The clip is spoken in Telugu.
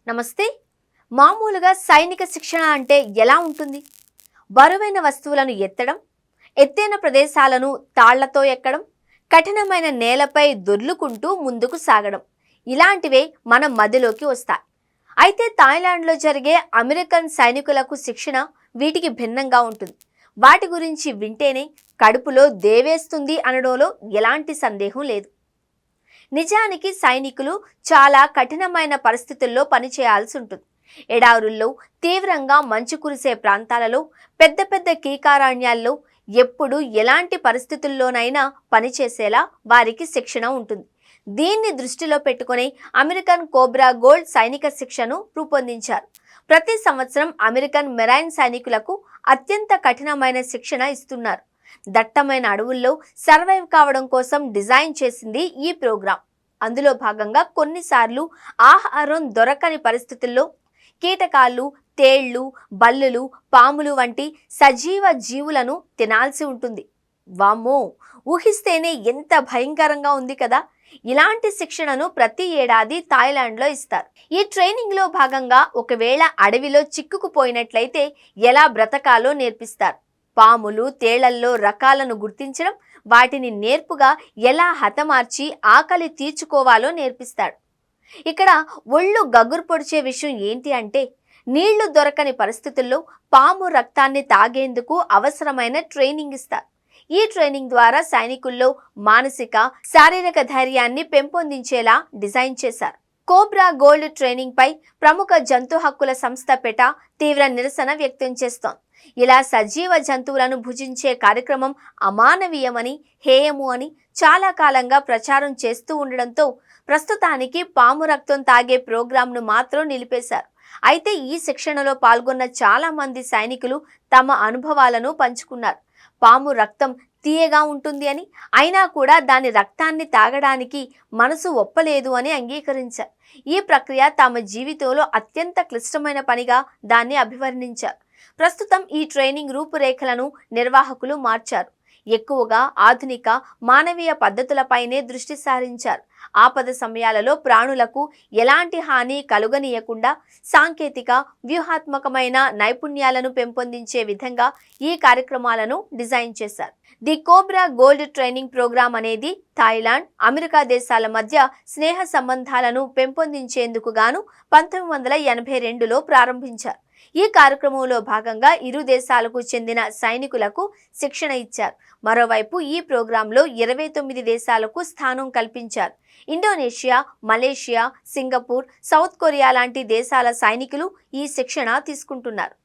నమస్తే. మామూలుగా సైనిక శిక్షణ అంటే ఎలా ఉంటుంది? బరువైన వస్తువులను ఎత్తడం, ఎత్తైన ప్రదేశాలను తాళ్లతో ఎక్కడం, కఠినమైన నేలపై దొర్లుకుంటూ ముందుకు సాగడం ఇలాంటివే మన మదిలోకి వస్తాయి. అయితే థాయిలాండ్లో జరిగే అమెరికన్ సైనికులకు శిక్షణ వీటికి భిన్నంగా ఉంటుంది. వాటి గురించి వింటేనే కడుపులో దేవేస్తుంది అనడంలో ఎలాంటి సందేహం లేదు. నిజానికి సైనికులు చాలా కఠినమైన పరిస్థితుల్లో పనిచేయాల్సి ఉంటుంది. ఎడారుల్లో, తీవ్రంగా మంచు కురిసే ప్రాంతాలలో, పెద్ద పెద్ద కీకారణ్యాల్లో ఎప్పుడు ఎలాంటి పరిస్థితుల్లోనైనా పనిచేసేలా వారికి శిక్షణ ఉంటుంది. దీన్ని దృష్టిలో పెట్టుకుని అమెరికన్ కోబ్రా గోల్డ్ సైనిక శిక్షను రూపొందించారు. ప్రతి సంవత్సరం అమెరికన్ మెరైన్ సైనికులకు అత్యంత కఠినమైన శిక్షణ ఇస్తున్నారు. దట్టమైన అడవుల్లో సర్వైవ్ కావడం కోసం డిజైన్ చేసింది ఈ ప్రోగ్రాం. అందులో భాగంగా కొన్నిసార్లు ఆహారం దొరకని పరిస్థితుల్లో కీటకాలు, తేళ్లు, బల్లులు, పాములు వంటి సజీవ జీవులను తినాల్సి ఉంటుంది. వామ్మో, ఊహిస్తేనే ఎంత భయంకరంగా ఉంది కదా. ఇలాంటి శిక్షణను ప్రతి ఏడాది థాయిలాండ్లో ఇస్తారు. ఈ ట్రైనింగ్ లో భాగంగా ఒకవేళ అడవిలో చిక్కుకుపోయినట్లయితే ఎలా బ్రతకాలో నేర్పిస్తారు. పాములు, తేళ్లల్లో రకాలను గుర్తించడం, వాటిని నేర్పుగా ఎలా హతమార్చి ఆకలి తీర్చుకోవాలో నేర్పిస్తాడు. ఇక్కడ ఒళ్ళు గగురు పొడిచే విషయం ఏంటి అంటే, నీళ్లు దొరకని పరిస్థితుల్లో పాము రక్తాన్ని తాగేందుకు అవసరమైన ట్రైనింగ్ ఇస్తారు. ఈ ట్రైనింగ్ ద్వారా సైనికుల్లో మానసిక, శారీరక ధైర్యాన్ని పెంపొందించేలా డిజైన్ చేశారు. కోబ్రా గోల్డ్ ట్రైనింగ్ పై ప్రముఖ జంతు హక్కుల సంస్థ పెటా తీవ్ర నిరసన వ్యక్తం చేస్తోంది. ఇలా సజీవ జంతువులను భుజించే కార్యక్రమం అమానవీయమని, హేయము అని చాలా కాలంగా ప్రచారం చేస్తూ ఉండడంతో ప్రస్తుతానికి పాము రక్తం తాగే ప్రోగ్రాంను మాత్రం నిలిపేశారు. అయితే ఈ శిక్షణలో పాల్గొన్న చాలా మంది సైనికులు తమ అనుభవాలను పంచుకున్నారు. పాము రక్తం తీయగా ఉంటుంది అని, అయినా కూడా దాని రక్తాన్ని తాగడానికి మనసు ఒప్పలేదు అని అంగీకరించారు. ఈ ప్రక్రియ తమ జీవితంలో అత్యంత క్లిష్టమైన పనిగా దాన్ని అభివర్ణించారు. ప్రస్తుతం ఈ ట్రైనింగ్ రూపురేఖలను నిర్వాహకులు మార్చారు. ఎక్కువగా ఆధునిక మానవీయ పద్ధతులపైనే దృష్టి సారించారు. ఆపద సమయాలలో ప్రాణులకు ఎలాంటి హాని కలుగనీయకుండా సాంకేతిక, వ్యూహాత్మకమైన నైపుణ్యాలను పెంపొందించే విధంగా ఈ కార్యక్రమాలను డిజైన్ చేశారు. The cobra gold training program అనేది థాయిలాండ్, అమెరికా దేశాల మధ్య స్నేహ సంబంధాలను పెంపొందించేందుకు గాను 1982లో ప్రారంభించారు. ఈ కార్యక్రమంలో భాగంగా ఇరు దేశాలకు చెందిన సైనికులకు శిక్షణ ఇచ్చారు. మరోవైపు ఈ ప్రోగ్రాంలో 29 దేశాలకు స్థానం కల్పించారు. Indonesia, Malaysia, Singapore, south Korea లాంటి దేశాల సైనికులు ఈ శిక్షణ తీసుకుంటున్నారు.